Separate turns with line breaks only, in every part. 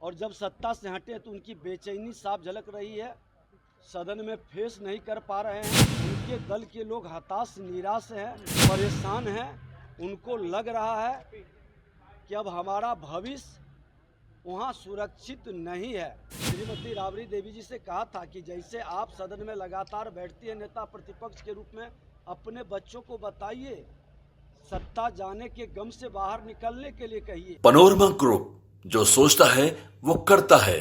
और जब सत्ता से हटे तो उनकी बेचैनी साफ झलक रही है। सदन में फेस नहीं कर पा रहे हैं। उनके दल के लोग हताश निराश हैं, परेशान हैं। उनको लग रहा है कि अब हमारा भविष्य वहाँ सुरक्षित नहीं है। श्रीमती राबड़ी देवी जी से कहा था कि जैसे आप सदन में लगातार बैठती है नेता प्रतिपक्ष के रूप में, अपने बच्चों को बताइए, सत्ता जाने के गम से बाहर निकलने के लिए कहिए।
पनोरमा ग्रुप, जो सोचता है वो करता है।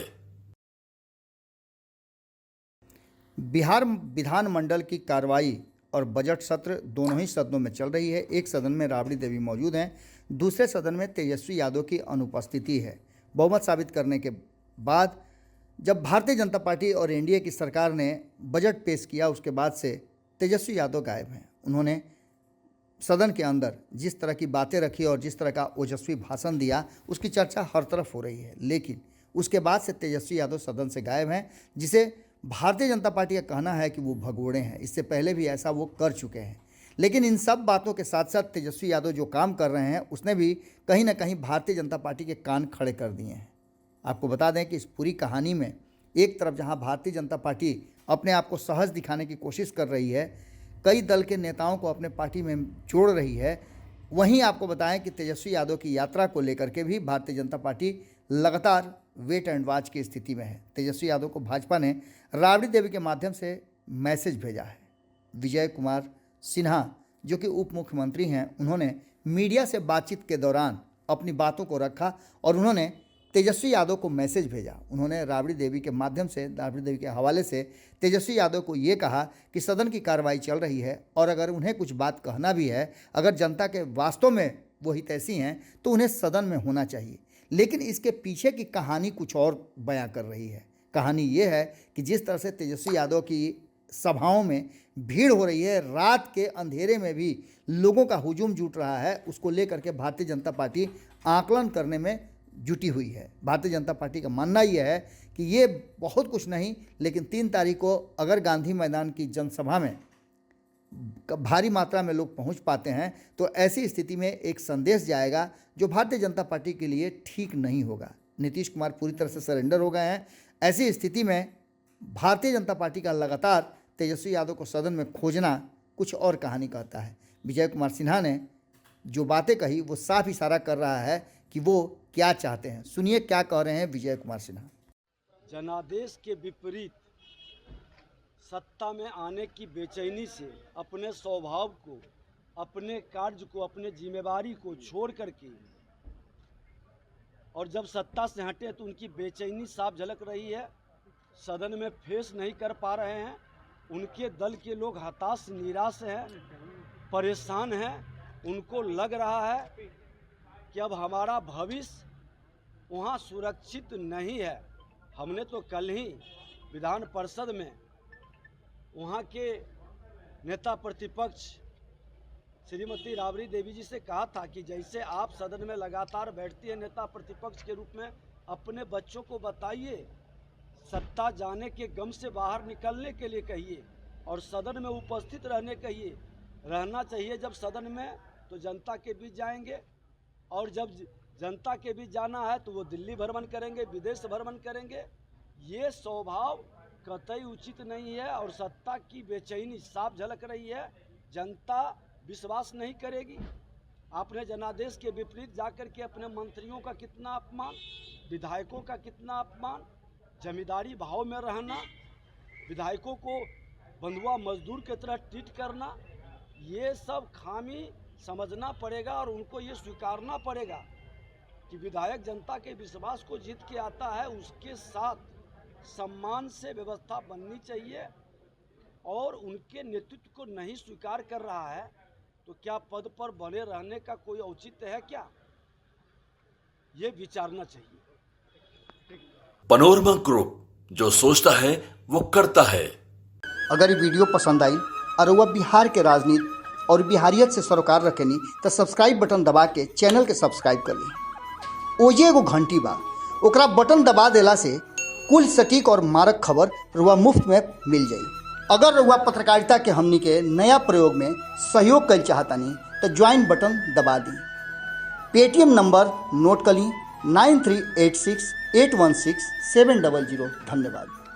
बिहार विधानमंडल की कार्रवाई और बजट सत्र दोनों ही सदनों में चल रही है। एक सदन में राबड़ी देवी मौजूद हैं, दूसरे सदन में तेजस्वी यादव की अनुपस्थिति है। बहुमत साबित करने के बाद जब भारतीय जनता पार्टी और एनडीए की सरकार ने बजट पेश किया, उसके बाद से तेजस्वी यादव गायब हैं। उन्होंने सदन के अंदर जिस तरह की बातें रखी और जिस तरह का ओजस्वी भाषण दिया, उसकी चर्चा हर तरफ हो रही है। लेकिन उसके बाद से तेजस्वी यादव सदन से गायब हैं, जिसे भारतीय जनता पार्टी का कहना है कि वो भगोड़े हैं। इससे पहले भी ऐसा वो कर चुके हैं। लेकिन इन सब बातों के साथ साथ तेजस्वी यादव जो काम कर रहे हैं, उसने भी कहीं ना कहीं भारतीय जनता पार्टी के कान खड़े कर दिए हैं। आपको बता दें कि इस पूरी कहानी में एक तरफ जहां भारतीय जनता पार्टी अपने आप को सहज दिखाने की कोशिश कर रही है, कई दल के नेताओं को अपने पार्टी में जोड़ रही है, वहीं आपको बताएं कि तेजस्वी यादव की यात्रा को लेकर के भी भारतीय जनता पार्टी लगातार वेट एंड वॉच की स्थिति में है। तेजस्वी यादव को भाजपा ने राबड़ी देवी के माध्यम से मैसेज भेजा है। विजय कुमार सिन्हा, जो कि उप मुख्यमंत्री हैं, उन्होंने मीडिया से बातचीत के दौरान अपनी बातों को रखा और उन्होंने तेजस्वी यादव को मैसेज भेजा। उन्होंने राबड़ी देवी के माध्यम से, राबड़ी देवी के हवाले से तेजस्वी यादव को ये कहा कि सदन की कार्रवाई चल रही है और अगर उन्हें कुछ बात कहना भी है, अगर जनता के वास्तव में वो हितैषी हैं, तो उन्हें सदन में होना चाहिए। लेकिन इसके पीछे की कहानी कुछ और बयां कर रही है। कहानी ये है कि जिस तरह से तेजस्वी यादव की सभाओं में भीड़ हो रही है, रात के अंधेरे में भी लोगों का हुजूम जुट रहा है, उसको लेकर के भारतीय जनता पार्टी आकलन करने में जुटी हुई है। भारतीय जनता पार्टी का मानना यह है कि ये बहुत कुछ नहीं, लेकिन 3 तारीख को अगर गांधी मैदान की जनसभा में भारी मात्रा में लोग पहुंच पाते हैं, तो ऐसी स्थिति में एक संदेश जाएगा जो भारतीय जनता पार्टी के लिए ठीक नहीं होगा। नीतीश कुमार पूरी तरह से सरेंडर हो गए हैं। ऐसी स्थिति में भारतीय जनता पार्टी का लगातार तेजस्वी यादव को सदन में खोजना कुछ और कहानी कहता है। विजय कुमार सिन्हा ने जो बातें कही, वो साफ इशारा कर रहा है कि वो क्या चाहते हैं। सुनिए क्या कह रहे हैं विजय कुमार सिन्हा।
जनादेश के विपरीत सत्ता में आने की बेचैनी से अपने स्वभाव को, अपने कार्य को, अपने जिम्मेवारी को छोड़ करके और जब सत्ता से हटे तो उनकी बेचैनी साफ झलक रही है। सदन में फेस नहीं कर पा रहे हैं। उनके दल के लोग हताश निराश हैं, परेशान हैं। उनको लग रहा है कि अब हमारा भविष्य वहाँ सुरक्षित नहीं है। हमने तो कल ही विधान परिषद में वहाँ के नेता प्रतिपक्ष श्रीमती राबड़ी देवी जी से कहा था कि जैसे आप सदन में लगातार बैठती है नेता प्रतिपक्ष के रूप में, अपने बच्चों को बताइए, सत्ता जाने के गम से बाहर निकलने के लिए कहिए और सदन में उपस्थित रहना चाहिए। जब सदन में तो जनता के बीच जाएंगे और जब जनता के बीच जाना है तो वो दिल्ली भ्रमण करेंगे, विदेश भ्रमण करेंगे। ये स्वभाव कतई उचित नहीं है और सत्ता की बेचैनी साफ झलक रही है। जनता विश्वास नहीं करेगी। आपने जनादेश के विपरीत जाकर के अपने मंत्रियों का कितना अपमान, विधायकों का कितना अपमान, जमींदारी भाव में रहना, विधायकों को बंधुआ मजदूर की तरह ट्रीट करना, ये सब खामी समझना पड़ेगा और उनको ये स्वीकारना पड़ेगा कि विधायक जनता के विश्वास को जीत के आता है, उसके साथ सम्मान से व्यवस्था बननी चाहिए और उनके नेतृत्व को नहीं स्वीकार कर रहा है तो क्या पद पर बने रहने का कोई औचित्य है क्या? ये विचारना चाहिए।
पनोरमा ग्रुप, जो सोचता है वो करता है।
अगर ये वीडियो पसंद आई और वह बिहार के राजनीति और बिहारियत से सरोकार रखेनी तो सब्सक्राइब बटन दबा के चैनल के सब्सक्राइब कर ली। ओजे एगो घंटी बा, ओकरा बटन दबा देला से कुल सटीक और मारक खबर रुआ मुफ्त में मिल जाई। अगर रुआ पत्रकारिता के हमनी के नया प्रयोग में सहयोग कर चाहतानी तो ज्वाइन बटन दबा दी। पेटीएम नंबर नोट कर ली 9386 816-700। धन्यवाद।